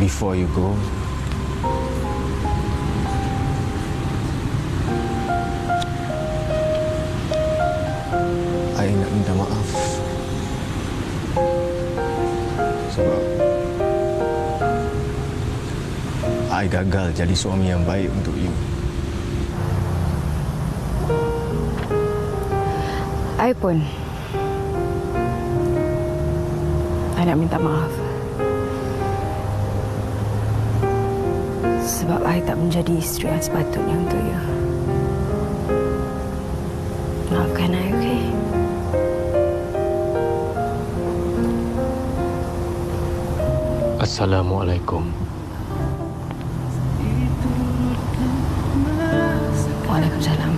before you go, I nak minta maaf sebab I gagal jadi suami yang baik untuk you. I pun. I nak minta maaf. Sebab I tak menjadi isteri yang sepatutnya untuk you. Maafkan I, okey? Assalamualaikum. Waalaikumsalam.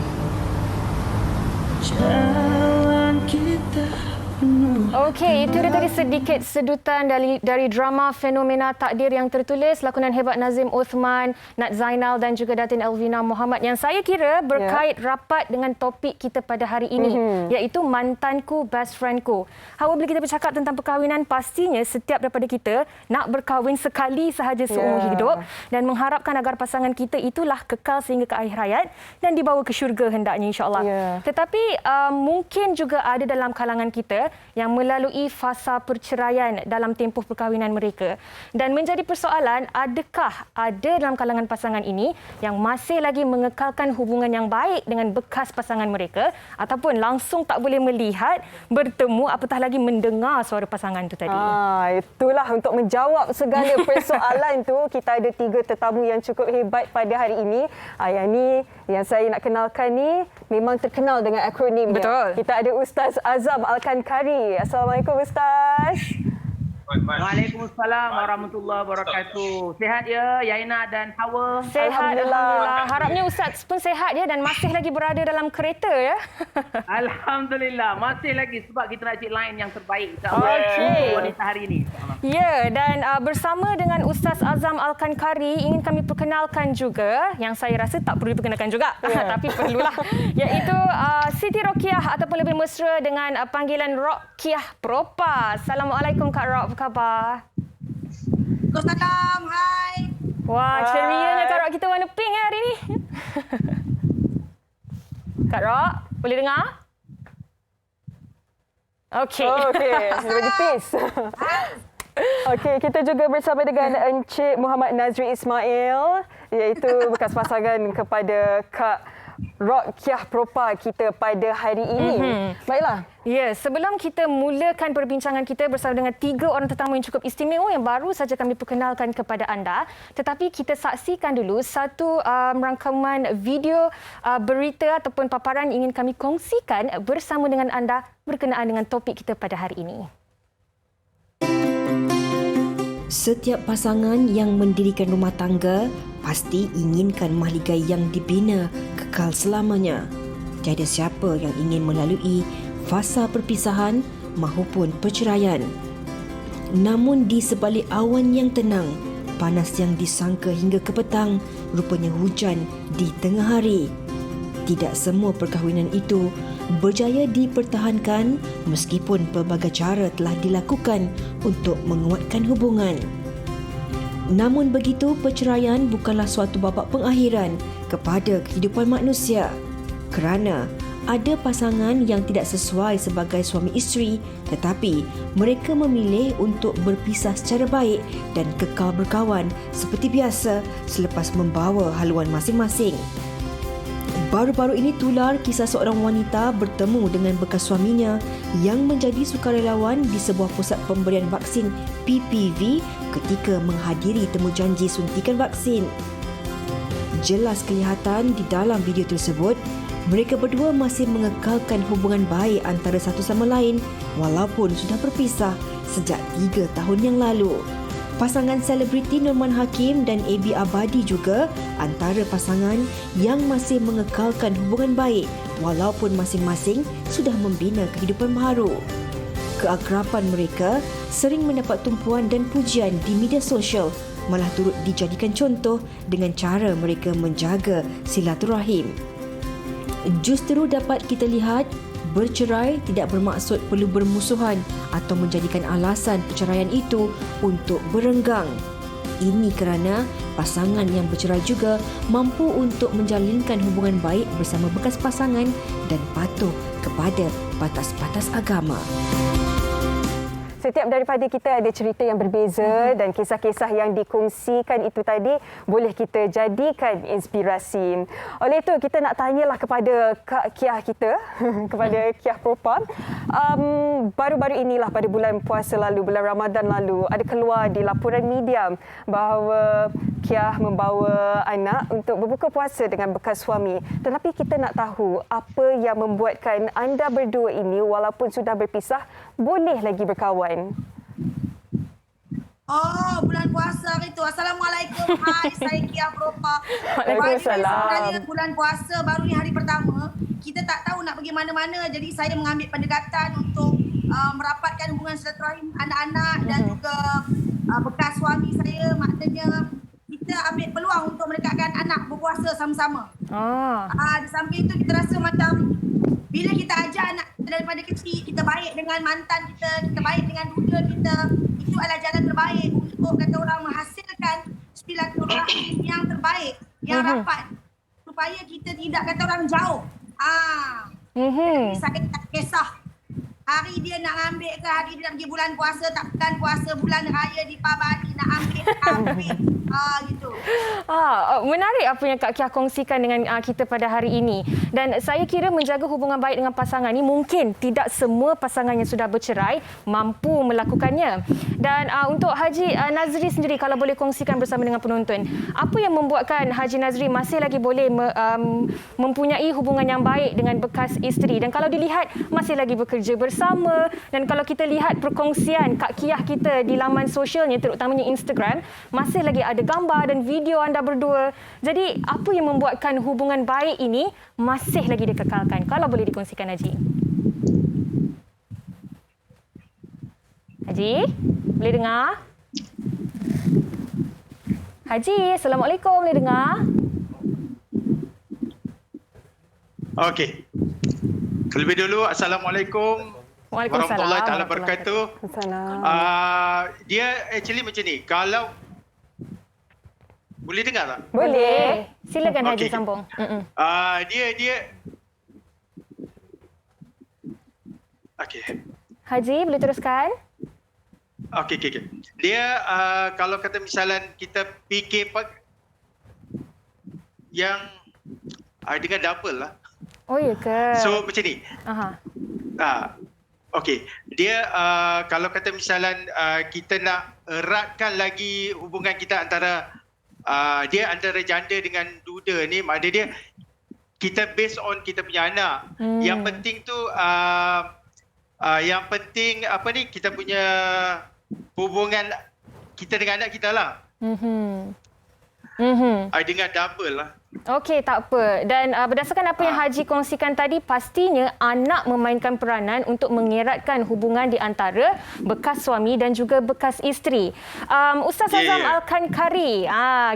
Okey, itu dia tadi sedikit sedutan dari drama Fenomena Takdir yang tertulis lakonan hebat Nazim Othman, Nat Zainal dan juga Datin Elvina Muhammad yang saya kira berkait rapat dengan topik kita pada hari ini iaitu mantanku, best friendku. Hawa bila kita bercakap tentang perkahwinan, pastinya setiap daripada kita nak berkahwin sekali sahaja seumur hidup dan mengharapkan agar pasangan kita itulah kekal sehingga ke akhir hayat dan dibawa ke syurga hendaknya insya-Allah. Tetapi mungkin juga ada dalam kalangan kita yang melalui fasa perceraian dalam tempoh perkahwinan mereka. Dan menjadi persoalan, adakah ada dalam kalangan pasangan ini yang masih lagi mengekalkan hubungan yang baik dengan bekas pasangan mereka ataupun langsung tak boleh melihat, bertemu, apatah lagi mendengar suara pasangan itu tadi. Itulah untuk menjawab segala persoalan tu, kita ada 3 tetamu yang cukup hebat pada hari ini. Yang ni, yang saya nak kenalkan ni memang terkenal dengan akronim dia. Betul. Kita ada Ustaz Azam Al-Khankari. Assalamualaikum Ustaz. Waalaikumsalam warahmatullahi wabarakatuh. Sihat ya Yaina dan Hawa? Sehat, Alhamdulillah. Harapnya Ustaz pun sehat ya dan masih lagi berada dalam kereta ya. Alhamdulillah, masih lagi sebab kita nak cari line yang terbaik insya-Allah untuk wanita hari ini. Ya, dan bersama dengan Ustaz Azam Al-Khankari ingin kami perkenalkan juga yang saya rasa tak perlu diperkenalkan juga tapi perlulah, iaitu Siti Rokiah ataupun lebih mesra dengan panggilan Rokiah Propa. Assalamualaikum Kak Rok, apa khabar? Waalaikumsalam, hai. Wah, cerianya Kak Rok, kita warna pink hari ni. Kak Rok, boleh dengar? Okey. Okey, lebih peace. Okey, kita juga bersama dengan Encik Muhammad Nazri Ismail, iaitu bekas pasangan kepada Kak Rokiah Propa kita pada hari ini. Baiklah. Ya, sebelum kita mulakan perbincangan kita bersama dengan 3 orang tetamu yang cukup istimewa yang baru saja kami perkenalkan kepada anda, tetapi kita saksikan dulu satu rangkuman video berita ataupun paparan ingin kami kongsikan bersama dengan anda berkenaan dengan topik kita pada hari ini. Setiap pasangan yang mendirikan rumah tangga pasti inginkan mahligai yang dibina kekal selamanya. Tiada siapa yang ingin melalui fasa perpisahan maupun perceraian. Namun di sebalik awan yang tenang, panas yang disangka hingga ke petang, rupanya hujan di tengah hari. Tidak semua perkahwinan itu berjaya dipertahankan meskipun pelbagai cara telah dilakukan untuk menguatkan hubungan. Namun begitu, perceraian bukanlah suatu babak pengakhiran kepada kehidupan manusia, kerana ada pasangan yang tidak sesuai sebagai suami isteri tetapi mereka memilih untuk berpisah secara baik dan kekal berkawan seperti biasa selepas membawa haluan masing-masing. Baru-baru ini tular kisah seorang wanita bertemu dengan bekas suaminya yang menjadi sukarelawan di sebuah pusat pemberian vaksin PPV ketika menghadiri temujanji suntikan vaksin. Jelas kelihatan di dalam video tersebut, mereka berdua masih mengekalkan hubungan baik antara satu sama lain walaupun sudah berpisah sejak 3 tahun yang lalu. Pasangan selebriti Norman Hakim dan AB Abadi juga antara pasangan yang masih mengekalkan hubungan baik walaupun masing-masing sudah membina kehidupan baru. Keakraban mereka sering mendapat tumpuan dan pujian di media sosial, malah turut dijadikan contoh dengan cara mereka menjaga silaturahim. Justru dapat kita lihat, bercerai tidak bermaksud perlu bermusuhan atau menjadikan alasan perceraian itu untuk berenggang. Ini kerana pasangan yang bercerai juga mampu untuk menjalinkan hubungan baik bersama bekas pasangan dan patuh kepada batas-batas agama. Setiap daripada kita ada cerita yang berbeza dan kisah-kisah yang dikongsikan itu tadi boleh kita jadikan inspirasi. Oleh itu kita nak tanyalah kepada Kak Kiah kita, kepada Kiah Propam. Baru-baru inilah pada bulan puasa lalu, bulan Ramadan lalu, ada keluar di laporan media bahawa Kiah membawa anak untuk berbuka puasa dengan bekas suami. Tetapi kita nak tahu apa yang membuatkan anda berdua ini walaupun sudah berpisah boleh lagi berkawan. Oh, bulan puasa hari tu. Assalamualaikum. Hai, saya Kiah Propa. Waalaikumsalam. Sebenarnya bulan puasa baru ni hari pertama. Kita tak tahu nak pergi mana-mana. Jadi saya mengambil pendekatan untuk merapatkan hubungan silaturahim anak-anak dan juga bekas suami saya. Maknanya kita ambil peluang untuk mendekatkan anak berpuasa sama-sama. Di samping itu kita rasa macam bila kita ajar anak kita daripada kecil, kita baik dengan mantan kita, kita baik dengan duda kita, itu adalah jalan terbaik untuk kata orang menghasilkan silaturahim yang terbaik, yang rapat, supaya kita tidak kata orang jauh. Saya tak kisah hari dia nak ambil ke hari dia nak pergi bulan puasa, tak bulan puasa, bulan raya di Pabadi nak ambil. Gitu. Menarik apa yang Kak Kiah kongsikan dengan kita pada hari ini. Dan saya kira menjaga hubungan baik dengan pasangan ini mungkin tidak semua pasangan yang sudah bercerai mampu melakukannya. Dan untuk Haji Nazri sendiri, kalau boleh kongsikan bersama dengan penonton, apa yang membuatkan Haji Nazri masih lagi boleh mempunyai hubungan yang baik dengan bekas isteri? Dan kalau dilihat masih lagi bekerja bersama, dan kalau kita lihat perkongsian Kak Kiah kita di laman sosialnya, terutamanya Instagram, masih lagi ada gambar dan video anda berdua. Jadi apa yang membuatkan hubungan baik ini masih lagi dikekalkan? Kalau boleh dikongsikan, Haji. Haji, boleh dengar? Haji, Assalamualaikum, boleh dengar? Okey. Terlebih dulu, Assalamualaikum warahmatullahi taala wabarakatuh. Dia actually macam ni. Kalau boleh dengar tak? Boleh. Silakan Haji sambung. Dia okey. Haji, boleh teruskan? Okey. Dia kalau kata misalan kita fikir yang dengan double lah. Oh, ya ke? So macam ni. Okey. Dia kalau kata misalan kita nak eratkan lagi hubungan kita antara dia antara janda dengan duda ni, maknanya dia kita based on kita punya anak. Yang penting tu yang penting apa ni, kita punya hubungan kita dengan anak kita lah. Dengan double lah. Okey, tak apa. Dan berdasarkan apa yang Haji kongsikan tadi, pastinya anak memainkan peranan untuk mengeratkan hubungan di antara bekas suami dan juga bekas isteri. Ustaz Azam Al-Khankari,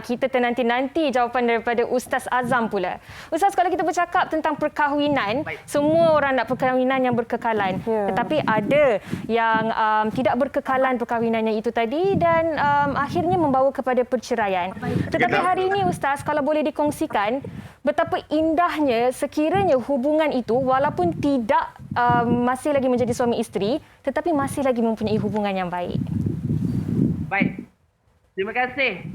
kita ternanti-nanti jawapan daripada Ustaz Azam pula. Ustaz, kalau kita bercakap tentang perkahwinan, semua orang nak perkahwinan yang berkekalan. Tetapi ada yang tidak berkekalan perkahwinannya itu tadi dan akhirnya membawa kepada perceraian. Tetapi hari ini Ustaz, kalau boleh dikongsikan betapa indahnya sekiranya hubungan itu walaupun tidak masih lagi menjadi suami isteri tetapi masih lagi mempunyai hubungan yang baik. Baik. Terima kasih.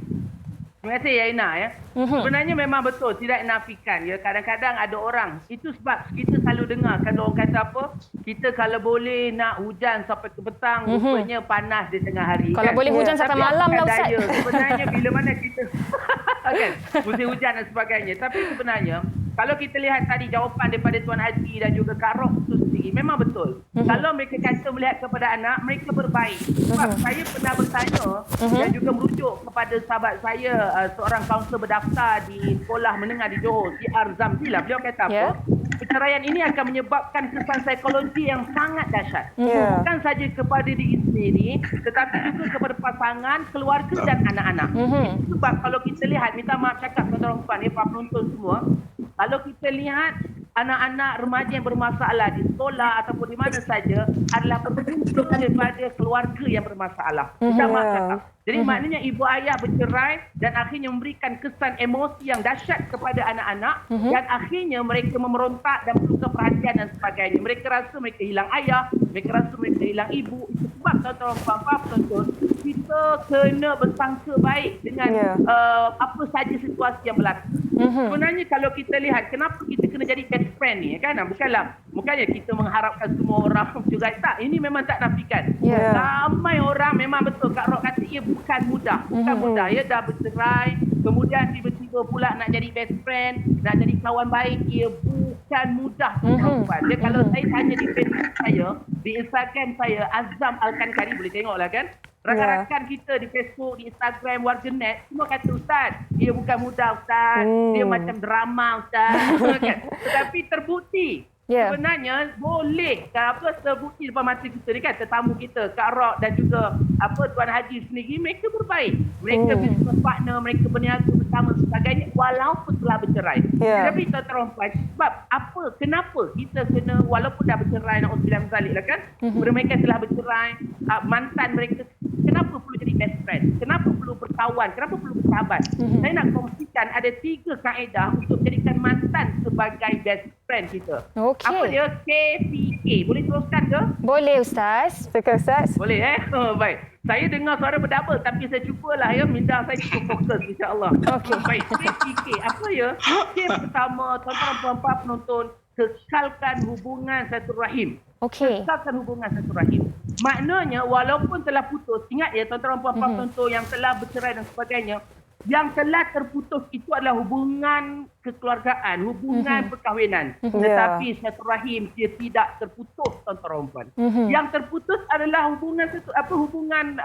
Terima kasih Yaina ya. Sebenarnya memang betul, tidak nafikan ya. Kadang-kadang ada orang, itu sebab kita selalu dengar kan orang kata apa? Kita kalau boleh nak hujan sampai ke petang, rupanya panas di tengah hari. Kalau boleh hujan sampai malam lah Ustaz. Sebenarnya bila mana kita kan musim hujan dan sebagainya. Tapi sebenarnya kalau kita lihat tadi jawapan daripada Tuan Haji dan juga Kak Rock itu sendiri, memang betul. Kalau mereka kata melihat kepada anak, mereka berbaik. Sebab saya pernah bertanya dan juga merujuk kepada sahabat saya, seorang kaunselor berdaftar di sekolah menengah di Johor, C.R. Zamzi lah. Beliau kata apa? Perceraian ini akan menyebabkan kesan psikologi yang sangat dahsyat. Bukan saja kepada diri sendiri, tetapi juga kepada pasangan, keluarga dan anak-anak. Sebab kalau kita lihat, minta maaf cakap kepada orang tuan, para penonton semua, kalau kita lihat anak-anak remaja yang bermasalah di sekolah ataupun di mana saja adalah berbentuk daripada keluarga yang bermasalah. Kita maafkan tak? Jadi maknanya ibu ayah bercerai dan akhirnya memberikan kesan emosi yang dahsyat kepada anak-anak dan akhirnya mereka memerontak dan perlukan perhatian dan sebagainya. Mereka rasa mereka hilang ayah, mereka rasa mereka hilang ibu. Itu sebab tuan-tuan puan-puan penonton, kita kena bersangka baik dengan apa saja situasi yang berlaku. Sebenarnya kalau kita lihat kenapa kita kena jadi best friend ni kan, bukannya kita mengharapkan semua orang juga tak, ini memang tak nafikan. Ramai orang memang betul Kak Rok kata ia bukan mudah, ia dah bercerai kemudian tiba-tiba pula nak jadi best friend, nak jadi kawan baik, ia bukan mudah. Dia kalau saya tanya di Facebook saya, di Instagram saya Azam Al-Kankari, boleh tengoklah kan, rakan-rakan kita di Facebook, di Instagram, warganet, semua kata Ustaz, ia bukan mudah Ustaz, dia macam drama Ustaz. Tetapi terbukti. Sebenarnya boleh terbukti depan mata kita ni kan, tetamu kita Kak Rok dan juga Tuan Haji sendiri, mereka berbaik, mereka business partner, mereka berniaga bersama sebagainya walaupun telah bercerai. Tapi tuan-tuan puan, sebab apa, kenapa kita kena walaupun dah bercerai, na'udzubillah zalik lah kan, mereka telah bercerai, mantan mereka, kenapa perlu jadi best friend, kenapa perlu berkawan, kenapa perlu bersahabat? Saya nak kongsikan ada 3 kaedah untuk menjadikan mantan sebagai best friend kita. Apa dia? KPK. Boleh teruskan ke? Boleh Ustaz. Silakan Ustaz. Boleh baik. Saya dengar suara berdouble tapi saya cubalah minda saya cukup fokus insya-Allah. Baik. KPK. Apa ya? K pertama, tuan-tuan puan-puan penonton, kekalkan hubungan silaturahim. Kekalkan hubungan silaturahim. Maknanya walaupun telah putus, ingat ya tuan-tuan puan-puan penonton yang telah bercerai dan sebagainya, yang telah terputus itu adalah hubungan kekeluargaan, hubungan perkahwinan. Tetapi silaturahim dia tidak terputus, tuan-tuan puan. Yang terputus adalah hubungan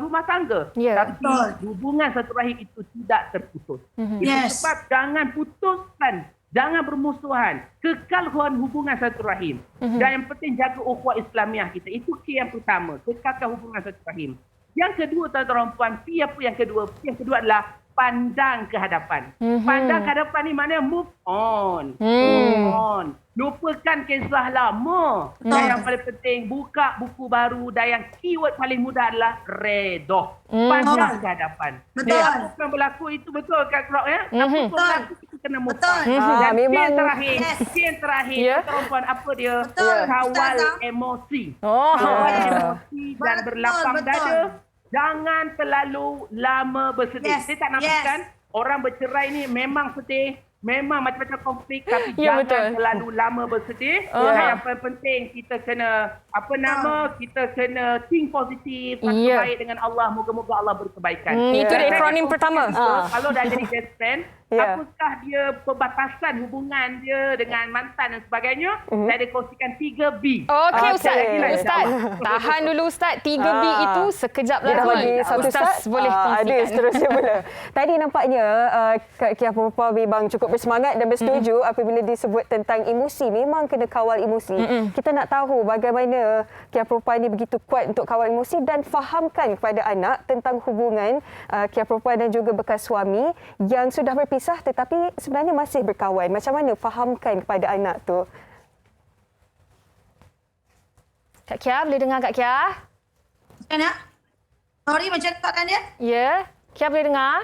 rumah tangga. Tapi hubungan silaturahim itu tidak terputus. Sebab jangan putuskan, jangan bermusuhan, kekalkan hubungan silaturahim. Dan yang penting jaga ukhuwah Islamiah kita. Itu K yang pertama, kekalkan hubungan silaturahim. Yang kedua tuan-tuan puan, P apa yang kedua? Yang kedua adalah pandang ke hadapan. Pandang ke hadapan ni maknanya move on. Move on. Lupakan kisah lama. Dan yang paling penting, buka buku baru. Dan yang keyword paling mudah adalah redha. Pandang ke hadapan. Betul. Apa yang berlaku itu betul Kak Krok ya? Apa yang berlaku kita kena move on. Dan memang yang terakhir, perempuan apa dia? Kawal emosi. Kawal emosi dan berlapang dada. Jangan terlalu lama bersedih. Saya tak nafikan orang bercerai ni memang sedih, memang macam-macam konflik, tapi jangan terlalu lama bersedih. Dan yang paling penting kita kena kita kena think positif, baik dengan Allah. Moga-moga Allah berkebaikan. Itu dia akronim pertama. Kalau dah jadi best friend, apakah dia perbatasan hubungan dia dengan mantan dan sebagainya? Saya ada kongsikan 3B. Okey Ustaz. Tahan dulu Ustaz. 3B itu sekejap lagi. Ustaz boleh kongsikan. Ada seterusnya pula. Tadi nampaknya Kak Kia Perempuan memang cukup bersemangat dan bersetuju apabila disebut tentang emosi. Memang kena kawal emosi. Kita nak tahu bagaimana Kia Perempuan ni begitu kuat untuk kawal emosi dan fahamkan kepada anak tentang hubungan Kia Perempuan dan juga bekas suami yang sudah berpisah tetapi sebenarnya masih berkawan. Macam mana fahamkan kepada anak tu? Kak Kia, boleh dengar Kak Kia? Macam mana? Sorry, macam mana soalan dia? Ya, Kia boleh dengar?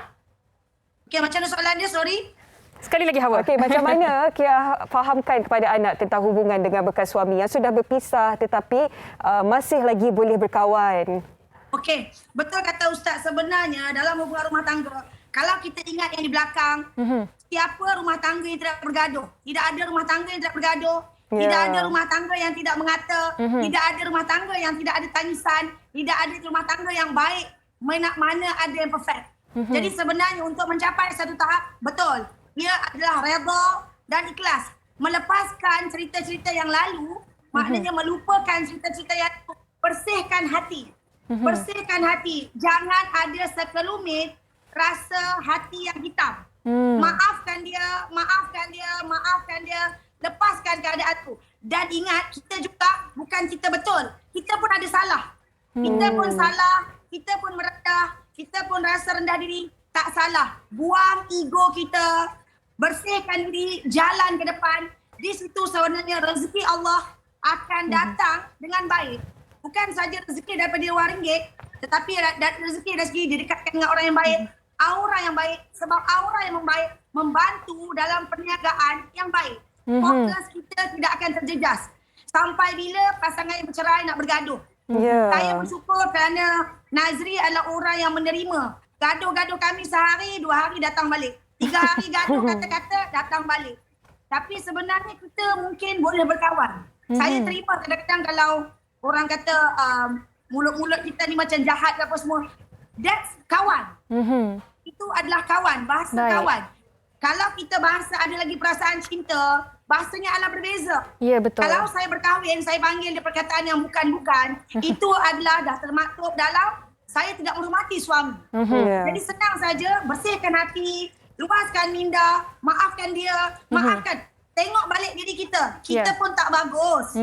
Okey, macam mana soalan dia? Sorry. Sekali lagi Hawa. Okey, macam mana Kia fahamkan kepada anak tentang hubungan dengan bekas suami yang sudah berpisah tetapi masih lagi boleh berkawan? Okey, betul kata Ustaz, sebenarnya dalam hubungan rumah tangga, kalau kita ingat yang di belakang, siapa rumah tangga yang tidak bergaduh? Tidak ada rumah tangga yang tidak bergaduh. Tidak ada rumah tangga yang tidak mengata. Tidak ada rumah tangga yang tidak ada tangisan. Tidak ada rumah tangga yang baik. Mana ada yang perfect. Jadi sebenarnya untuk mencapai satu tahap, betul. Ia adalah redha dan ikhlas. Melepaskan cerita-cerita yang lalu, maknanya melupakan cerita-cerita yang bersihkan hati. Bersihkan hati. Jangan ada sekelumit rasa hati yang hitam. Maafkan dia. Lepaskan keadaan tu. Dan ingat, kita juga bukan kita betul. Kita pun ada salah. Kita pun salah, kita pun merendah, kita pun rasa rendah diri. Tak salah. Buang ego kita. Bersihkan diri, jalan ke depan. di situ sebenarnya rezeki Allah akan datang dengan baik. Bukan saja rezeki daripada RM1, tetapi rezeki dari segi didekatkan dengan orang yang baik, aura yang baik. Sebab aura yang baik membantu dalam perniagaan yang baik. Fokus kita tidak akan terjejas. Sampai bila pasangan yang bercerai nak bergaduh. Saya bersyukur kerana Nazri adalah orang yang menerima. Gaduh-gaduh kami sehari, 2 hari datang balik. 3 hari gaduh kata-kata datang balik. Tapi sebenarnya kita mungkin boleh berkawan. Saya terima kadang-kadang kalau orang kata mulut-mulut kita ni macam jahat ke apa semua. That's kawan. Itu adalah kawan, bahasa kawan. Kalau kita bahasa ada lagi perasaan cinta, bahasanya adalah berbeza. Ya, betul. Kalau saya berkahwin, saya panggil dia perkataan yang bukan-bukan, itu adalah dah termaktub dalam saya tidak menghormati suami. Jadi senang saja, bersihkan hati, luaskan minda, maafkan dia, maafkan. Tengok balik diri kita. Kita pun tak bagus.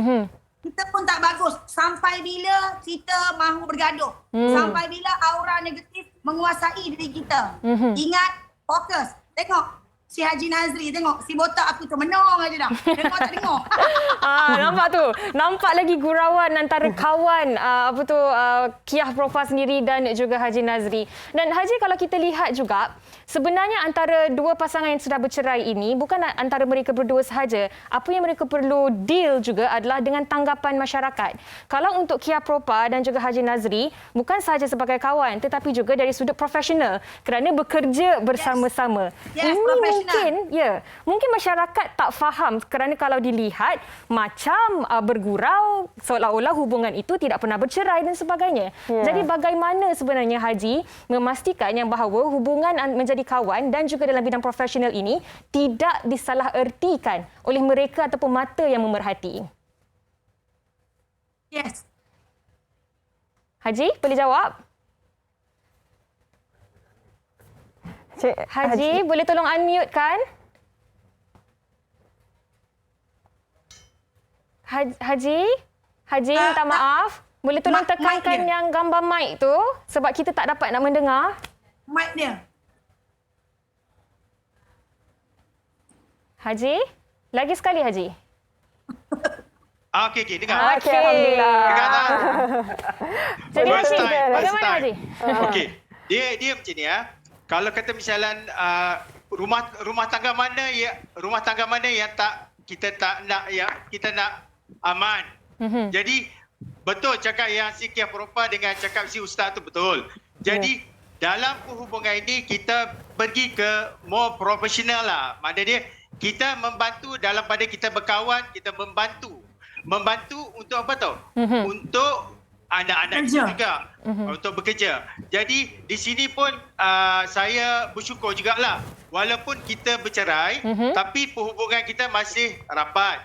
Kita pun tak bagus. Sampai bila kita mahu bergaduh. Sampai bila aura negatif menguasai diri kita. Ingat, fokus. Tengok. Si Haji Nazri, tengok. Si botak aku tu menong aja dah. Tengok tak tengok. Nampak tu. Nampak lagi gurauan antara kawan Kiah Propa sendiri dan juga Haji Nazri. Dan Haji, kalau kita lihat juga, sebenarnya antara dua pasangan yang sudah bercerai ini bukan antara mereka berdua sahaja. Apa yang mereka perlu deal juga adalah dengan tanggapan masyarakat. Kalau untuk Kiah Propa dan juga Haji Nazri, bukan sahaja sebagai kawan tetapi juga dari sudut profesional kerana bekerja bersama-sama. Yes, Ini mungkin masyarakat tak faham kerana kalau dilihat macam bergurau seolah-olah hubungan itu tidak pernah bercerai dan sebagainya. Jadi bagaimana sebenarnya Haji memastikan yang bahawa hubungan menjadi kawan dan juga dalam bidang profesional ini tidak disalahertikan oleh mereka ataupun mata yang memerhati? Yes. Haji, boleh jawab? Haji, boleh tolong unmute kan? Haji, minta maaf. Boleh tolong tekankan yang gambar mic tu sebab kita tak dapat nak mendengar. Mic dia. Haji, lagi sekali Haji. Okey, dengar. Okey. Dengar tak? Jadi Haji, First time. bagaimana Haji? Okey. Dia macam ni ya. Kalau kata misalan rumah tangga mana yang tak kita tak nak kita nak aman. Jadi betul cakap yang si Kiah Propa dengan cakap si ustaz tu betul. Jadi dalam hubungan ini kita pergi ke more profesional lah. Maknanya kita membantu dalam pada kita berkawan, kita membantu untuk apa tahu? Untuk anak-anak kita juga untuk bekerja. Jadi di sini pun saya bersyukur jugalah. Walaupun kita bercerai, tapi hubungan kita masih rapat.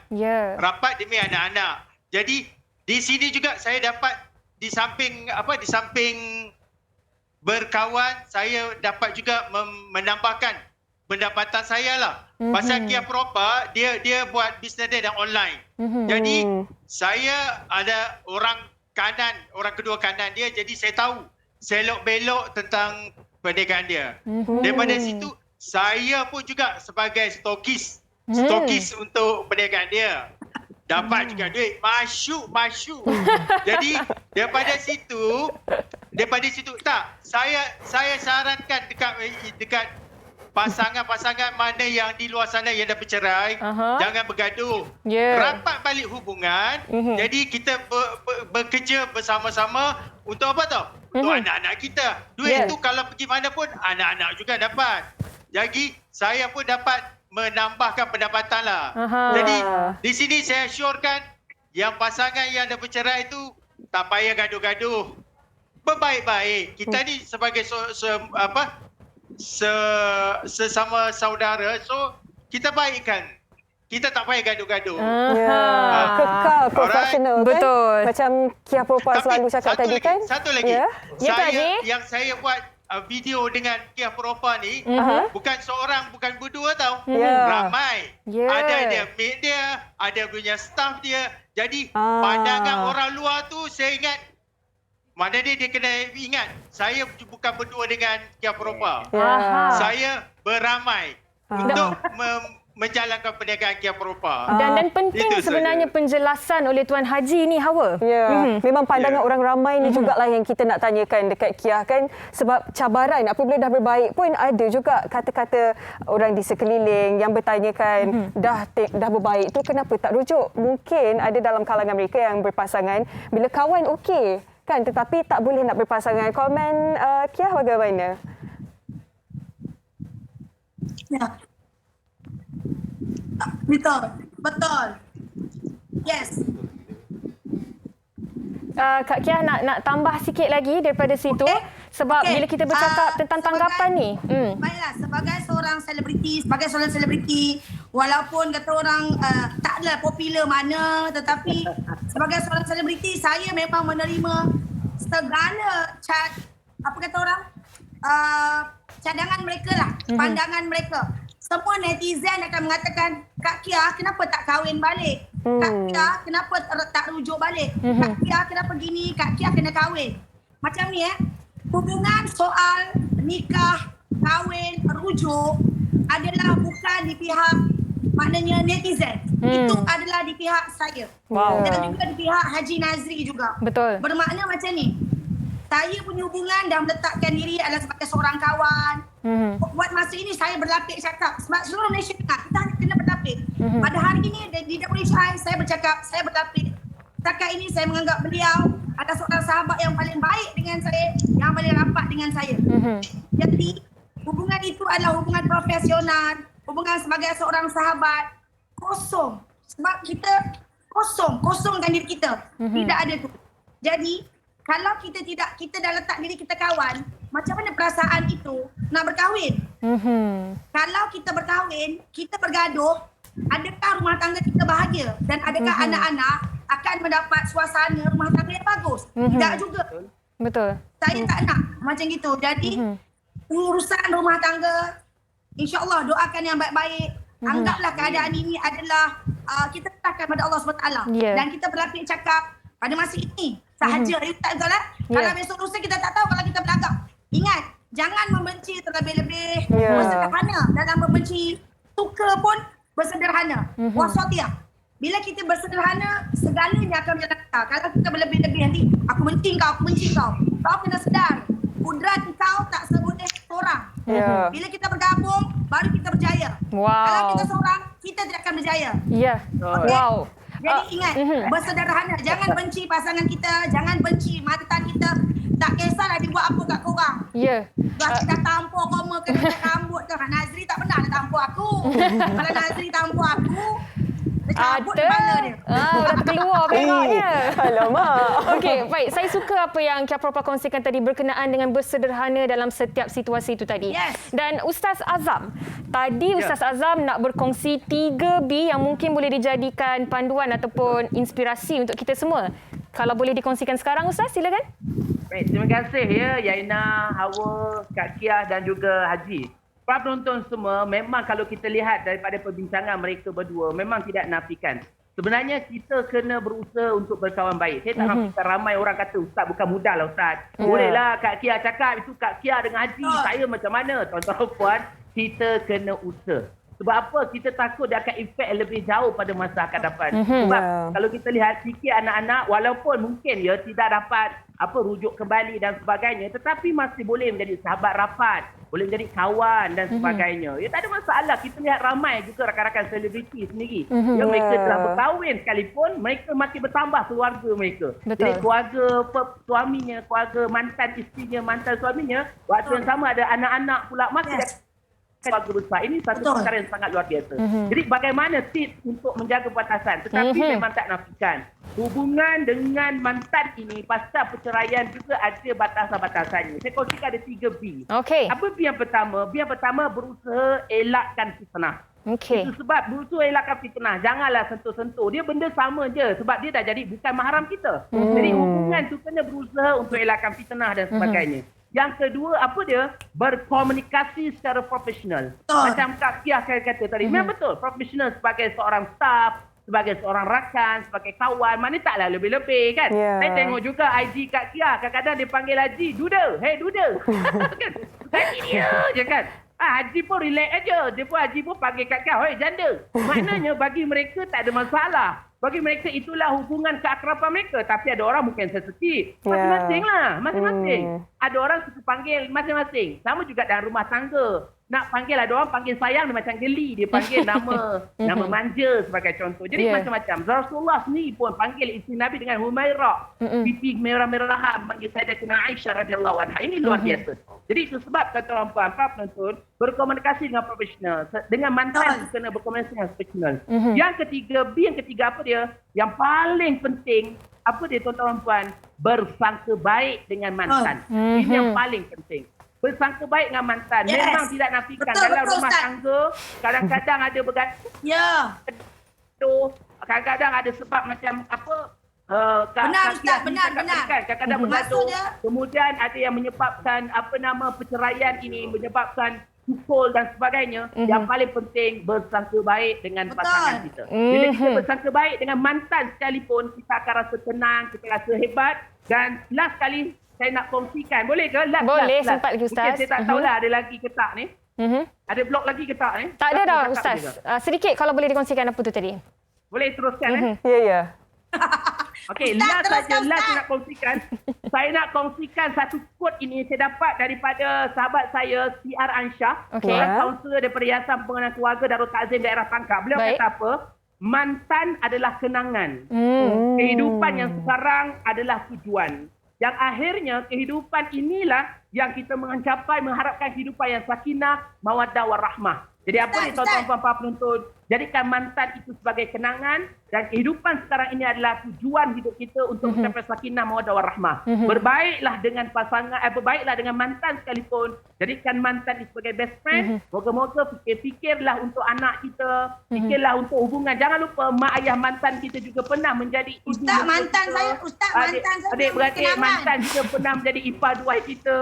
Rapat demi anak-anak. Jadi di sini juga saya dapat di samping berkawan, saya dapat juga menambahkan pendapatan saya lah. Pasal Kiah Propa, dia buat bisnes dia dan online. Jadi saya ada orang kedua kanan dia, jadi saya tahu selok-belok tentang perniagaan dia. Daripada situ, saya pun juga sebagai stokis untuk perniagaan dia. Dapat juga duit, masyuk. Jadi daripada situ tak, saya sarankan dekat pasangan-pasangan mana yang di luar sana yang dah bercerai, jangan bergaduh. Rapat balik hubungan. Jadi kita bekerja bersama-sama untuk apa tau? Untuk anak-anak kita. Duit tu kalau pergi mana pun anak-anak juga dapat. Jadi saya pun dapat menambahkan pendapatan lah. Jadi di sini saya syorkan yang pasangan yang dah bercerai itu tak payah gaduh-gaduh. Berbaik-baik. Kita ni sebagai sesama saudara, so kita baikkan. Kita tak payah gaduh-gaduh. Kekal profesional kan? Betul. Macam Kiah Propa selalu cakap tadi kan? Satu lagi. Yang saya buat video dengan Kiah Propa ni, bukan seorang, bukan berdua tau. Ramai. Ada dia mate dia, ada punya staff dia. Jadi pandangan orang luar tu saya ingat, maknanya dia kena ingat, saya bukan berdua dengan Kiah Propa. Saya beramai untuk menjalankan perniagaan Kia Propa. Dan penting Itu sebenarnya saja. penjelasan oleh Tuan Haji ni, Hawa. Ya, memang pandangan Ya. orang ramai ni jugalah yang kita nak tanyakan dekat Kia kan, sebab cabaran apabila dah berbaik pun ada juga kata-kata orang di sekeliling yang bertanyakan dah berbaik tu kenapa tak rujuk. Mungkin ada dalam kalangan mereka yang berpasangan bila kawan okey kan, tetapi tak boleh nak berpasangan. Komen Kia bagaimana? Ya. Betul. Yes. Kak Kia nak tambah sikit lagi daripada situ. Okey. Sebab Okey. bila kita bercakap tentang tanggapan ni. Baiklah, sebagai seorang selebriti, walaupun kata orang taklah popular mana, tetapi sebagai seorang selebriti, saya memang menerima segala cadangan mereka lah, pandangan mereka. Semua netizen akan mengatakan, Kak Kia kenapa tak kahwin balik? Kak Kia kenapa tak rujuk balik? Kak Kia kenapa gini? Kak Kia kena kahwin. Macam ni hubungan soal nikah, kahwin, rujuk adalah bukan di pihak maknanya netizen. Itu adalah di pihak saya. Wow. Dan juga di pihak Haji Nazri juga. Betul. Bermakna macam ni. Saya punya hubungan dah meletakkan diri adalah sebagai seorang kawan. Buat masa ini saya berlapik cakap. Sebab seluruh Malaysia dengar, kita hanya kena berlapik. Pada hari ini di WHI saya bercakap, saya berlapik. Setakat ini saya menganggap beliau adalah seorang sahabat yang paling baik dengan saya, yang paling rapat dengan saya. Jadi hubungan itu adalah hubungan profesional, hubungan sebagai seorang sahabat. Kosong. Sebab kita kosongkan diri kita. Tidak ada tu. Jadi kalau kita dah letak diri kita kawan, macam mana perasaan itu nak berkahwin? Kalau kita berkahwin, kita bergaduh, adakah rumah tangga kita bahagia? Dan adakah anak-anak akan mendapat suasana rumah tangga yang bagus? Tidak juga. Betul. Saya tak nak macam gitu. Jadi urusan rumah tangga, insya-Allah doakan yang baik-baik. Anggaplah keadaan ini adalah kita serahkan pada Allah SWT. Yeah. Dan kita berlapik cakap pada masa ini sahaja. Tak betul lah. Kalau besok lusa kita tak tahu kalau kita berlagak. Ingat, jangan membenci terlebih-lebih. Bersederhana. Dalam membenci, suka pun bersederhana. Wasatiyah. Bila kita bersederhana, segalanya akan berjalan lancar. Kalau kita berlebih-lebih nanti, aku benci kau. Kau kena sedar. Kudrat kau tak semudah seorang. Bila kita bergabung, baru kita berjaya. Wow. Kalau kita seorang, kita tidak akan berjaya. Ya. Okay? Wow. Jadi ingat, bersederhana. Jangan benci pasangan kita, jangan benci mantan kita. Tak kisahlah dia buat apa kat korang. Ya. Dah tampuk koma, kena cat rambut ke. Nazri tak pernah dia tampuk aku. Kalau Nazri tampuk aku, dia cabut kepala dia. Dah terkeluar pengoknya. Alamak. Okey, baik. Saya suka apa yang Kia Propa kongsikan tadi berkenaan dengan bersederhana dalam setiap situasi itu tadi. Yes. Dan Ustaz Azam, tadi Ustaz Azam nak berkongsi 3B yang mungkin boleh dijadikan panduan ataupun inspirasi untuk kita semua. Kalau boleh dikongsikan sekarang, Ustaz, silakan. Baik, terima kasih Yaina, Hawa, Kak Kia dan juga Haji. Para penonton semua, memang kalau kita lihat daripada perbincangan mereka berdua, memang tidak nafikan. Sebenarnya kita kena berusaha untuk berkawan baik. Saya tak nafikan ramai orang kata, Ustaz bukan mudah lah Ustaz. Bolehlah Kak Kia cakap, itu Kak Kia dengan Haji, saya macam mana? Tuan-tuan puan, kita kena usaha. Sebab apa? Kita takut dia akan efek lebih jauh pada masa akan dapat. Sebab kalau kita lihat sikit anak-anak, walaupun mungkin tidak dapat rujuk kembali dan sebagainya, tetapi masih boleh menjadi sahabat rapat, boleh menjadi kawan dan sebagainya. Ya, tak ada masalah. Kita lihat ramai juga rakan-rakan selebriti sendiri. Mereka telah berkahwin sekalipun, mereka masih bertambah keluarga mereka. Betul. Jadi keluarga suaminya, keluarga mantan isterinya, mantan suaminya, waktu yang sama ada anak-anak pula masih keluarga besar. Ini satu perkara yang sangat luar biasa. Jadi bagaimana tips untuk menjaga batasan? Tetapi memang tak nafikan. Hubungan dengan mantan ini pasal perceraian juga ada batasan-batasannya. Saya kongsikan ada 3B. Okey. Apa B yang pertama? B yang pertama berusaha elakkan fitnah. Okey. Itu sebab berusaha elakkan fitnah. Janganlah sentuh-sentuh. Dia benda sama je. Sebab dia dah jadi bukan mahram kita. Jadi hubungan tu kena berusaha untuk elakkan fitnah dan sebagainya. Yang kedua, apa dia? Berkomunikasi secara profesional. Macam Kak Kia kata tadi. Memang betul. Profesional sebagai seorang staff, sebagai seorang rakan, sebagai kawan, mana taklah lebih-lebih kan. Ya. Saya tengok juga IG Kak Kia, kadang-kadang dia panggil Haji, Duda, hey Duda. Kan? Haji dia je kan. Haji pun relax aja. Haji pun panggil Kak Kia, hoi janda. Maknanya bagi mereka tak ada masalah. Bagi mereka itulah hubungan keakraban mereka. Tapi ada orang mungkin sensitif. Masing-masing lah. Masing-masing. Ada orang suka panggil masing-masing. Sama juga dalam rumah tangga. Nak panggil, ada orang panggil sayang dia macam geli. Dia panggil nama manja sebagai contoh. Jadi macam-macam. Rasulullah sendiri pun panggil isteri Nabi dengan Humairah. Pipi merah-merahan panggil Sayyidatina Aisyah radhiyallahu anha. Ini luar biasa. Jadi itu sebab kata orang puan, para penonton berkomunikasi dengan profesional. Dengan mantan kena berkomunikasi dengan profesional. Yang ketiga apa dia? Yang paling penting apa dia tuan-tuan puan? Bersangka baik dengan mantan. Ini yang paling penting. Bersangka baik dengan mantan. Memang tidak nafikan dalam rumah tangga kadang-kadang ada bergaduh. Ya. Kadang-kadang ada sebab macam apa? Benar Ustaz, benar. Kadang-kadang bergaduh. Kemudian ada yang menyebabkan perceraian ini, menyebabkan pukul dan sebagainya. Yang paling penting bersangka baik dengan pasangan kita. Bila kita bersangka baik dengan mantan sekalipun, kita akan rasa tenang, kita rasa hebat. Dan last kali saya nak kongsikan, boleh ke? Boleh, sempat lagi Ustaz. Saya tak tahulah ada lagi ke tak ni. Ada blok lagi ke tak ni? Tak ada dah Ustaz. Sedikit kalau boleh dikongsikan apa tu tadi. Boleh teruskan Ya. Okey, last saya nak kongsikan. Saya nak kongsikan satu quote ini saya dapat daripada sahabat saya CR Ansyah, seorang kaunselor daripada Yayasan Pengenalan Keluarga Darul Takzim daerah Tangkap. Beliau kata apa? Mantan adalah kenangan. Kehidupan yang sekarang adalah tujuan. Yang akhirnya kehidupan inilah yang kita mencapai mengharapkan kehidupan yang sakinah, mawaddah warahmah. Jadi apa ni tuan-tuan puan-puan penonton? Jadikan mantan itu sebagai kenangan dan kehidupan sekarang ini adalah tujuan hidup kita untuk mencapai sakinah, mawaddah warahmah. Berbaiklah dengan pasangan, berbaiklah dengan mantan sekalipun. Jadikan mantan itu sebagai best friend. Moga-moga fikirlah untuk anak kita, fikirlah untuk hubungan. Jangan lupa mak ayah mantan kita juga pernah menjadi ibu. Ustaz mantan saya Adik-beradik mantan juga pernah menjadi ipar dua kita.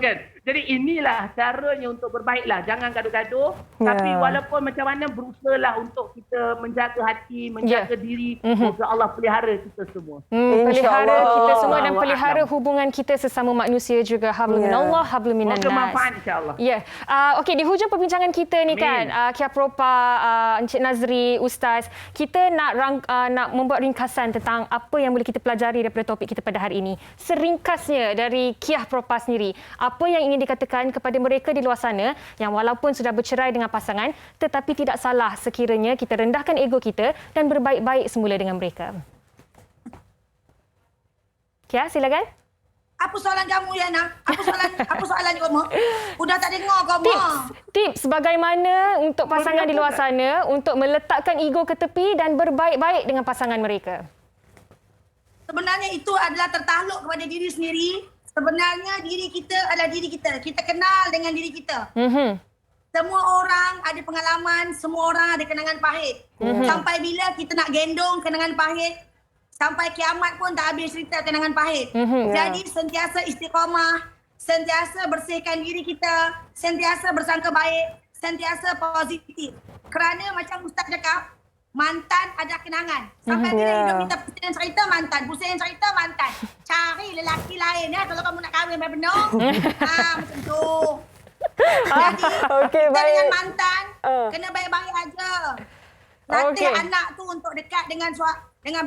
Kan? Jadi inilah caranya untuk berbaiklah. Jangan gaduh-gaduh. Tapi walaupun macam mana berusahalah untuk kita menjaga hati, menjaga diri. Semoga Allah pelihara kita semua. Pelihara kita semua dan pelihara hubungan kita sesama manusia juga. Hablum minallah, hablum minan nas. Semoga manfaat insya-Allah. Ya. Okey, di hujung perbincangan kita ni kan, Kia Propa, Encik Nazri, Ustaz, kita nak membuat ringkasan tentang apa yang boleh kita pelajari daripada topik kita pada hari ini. Seringkasnya dari Kia Propa sendiri, apa yang ingin dikatakan kepada mereka di luar sana yang walaupun sudah bercerai dengan pasangan tetapi tidak salah sekiranya kita rendahkan ego kita dan berbaik-baik semula dengan mereka. Kia, silakan. Apa soalan kamu Yana? Apa soalan kamu? Udah tak dengar kamu. Tips bagaimana untuk pasangan di luar sana untuk meletakkan ego ke tepi dan berbaik-baik dengan pasangan mereka. Sebenarnya itu adalah tertakluk kepada diri sendiri. Sebenarnya diri kita adalah diri kita. Kita kenal dengan diri kita. Semua orang ada pengalaman, semua orang ada kenangan pahit. Sampai bila kita nak gendong kenangan pahit, sampai kiamat pun tak habis cerita kenangan pahit. Jadi sentiasa istiqamah, sentiasa bersihkan diri kita, sentiasa bersangka baik, sentiasa positif. Kerana macam Ustaz cakap, mantan ada kenangan. Sampai bila hidup kita pusing cerita mantan, pusing cerita mantan. Cari lelaki lain ya kalau kamu nak kahwin benar-benar. Macam tu. Jadi kita dengan mantan kena baik-baik aja. Latih anak tu untuk dekat dengan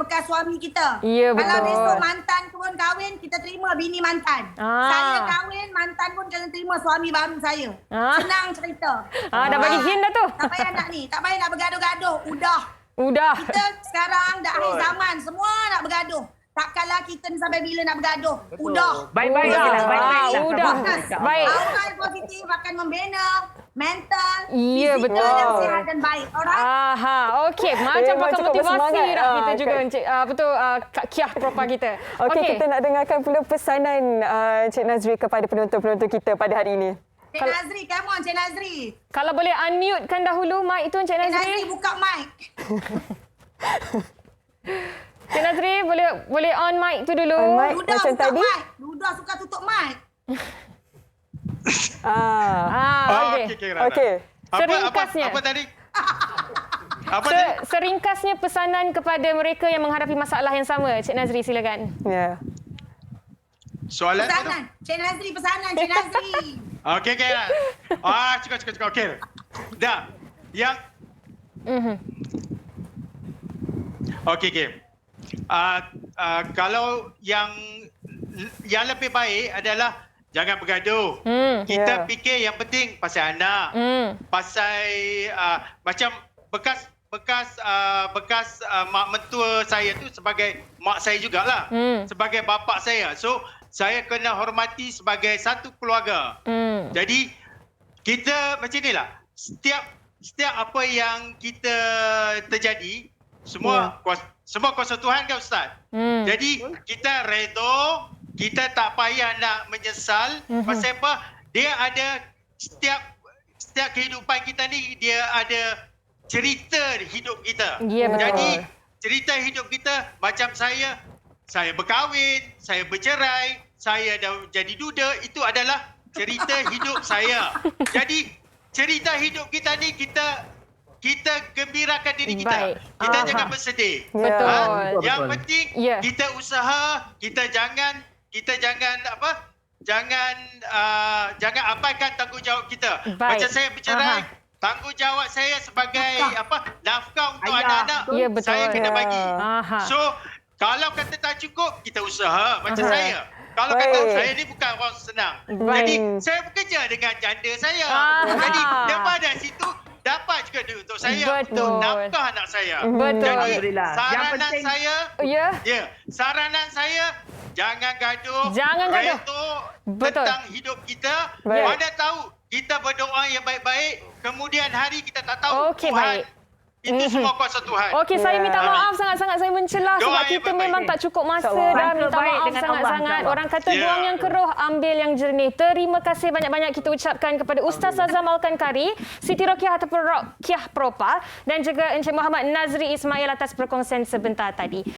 bekas suami kita. Ya, betul. Kalau besok mantan pun kahwin, kita terima bini mantan. Saya kahwin, mantan pun kena terima suami baru saya. Senang cerita. Dah bagi hint dah tu. Tak payah tak payah nak bergaduh-gaduh. Udah. Kita sekarang dah akhir zaman, semua nak bergaduh. Takkanlah kita ni sampai bila nak bergaduh. Udah. Baik-baik lah. Udah. Baik. Awal positif akan membina mental, ya, fizikal betul. yang sihat dan baik. Alright? Okey. Macam pakai motivasi dah kita juga. Betul, Kak Kia Propa kita. Okey, kita nak dengarkan pula pesanan Encik Nazri kepada penonton-penonton kita pada hari ini. Cik Nazri, come on Cik Nazri. Kalau boleh unmute-kan dahulu mic itu Encik Nazri. Cik Nazri buka mic. Cik Nazri, boleh on mic tu dulu. On mic Ludah macam buka tadi. mic. Ludah suka tutup mic. Okey. Okey. Seringkasnya. Apa tadi? Apa tadi? Seringkasnya pesanan kepada mereka yang menghadapi masalah yang sama. Cik Nazri, silakan. Ya. Soalan tu? Pesanan. Cik Nazri pesanan. Cik Nazri. Okey. Cukup. Okey. Dah. Yang Okey. Kalau yang lebih baik adalah jangan bergaduh. Kita fikir yang penting pasal anak. Pasal macam bekas mak mentua saya tu sebagai mak saya jugalah. Sebagai bapa saya. So saya kena hormati sebagai satu keluarga. Jadi kita macam inilah. Setiap apa yang kita terjadi semua kuasa Tuhan kan Ustaz. Jadi kita redha, kita tak payah nak menyesal. Pasal apa? Dia ada setiap kehidupan kita ni dia ada cerita hidup kita. Ya, betul. Jadi cerita hidup kita macam saya berkahwin, saya bercerai, saya dah jadi duda, itu adalah cerita hidup saya. Jadi cerita hidup kita ni kita gembirakan diri kita. Baik. Kita jangan bersedih. Betul. Yang penting kita usaha, kita jangan jangan abaikan tanggungjawab kita. Baik. Macam saya bercerai, tanggungjawab saya sebagai nafkah untuk anak-anak, Ya, betul. saya kena bagi. Aha. So kalau kata tak cukup, kita usaha macam saya. Kalau kata saya ni bukan orang senang. Jadi saya bekerja dengan janda saya. Jadi daripada situ dapat juga duit untuk saya, Betul. untuk nafkah anak saya. Betul. Jadi Alhamdulillah. Yang saranan penting- saya, saranan saya jangan gaduh. Jangan gaduh. Redha Betul. tentang hidup kita. Baik. Mana tahu kita berdoa yang baik-baik, kemudian hari kita tak tahu Okey, Tuhan. baik. Itu semua kuasa Tuhan. Okey, saya minta maaf sangat-sangat saya mencelah sebab Doa yang kita baik-baik. memang tak cukup masa InsyaAllah. dah. Minta Baik maaf dengan sangat-sangat. Allah, insyaAllah. Orang kata Ya. buang yang keruh, ambil yang jernih. Terima kasih banyak-banyak kita ucapkan kepada Ustaz Azam Alkankari, Siti Rokiah ataupun Rokiah Propal dan juga Encik Muhammad Nazri Ismail atas perkongsian sebentar tadi.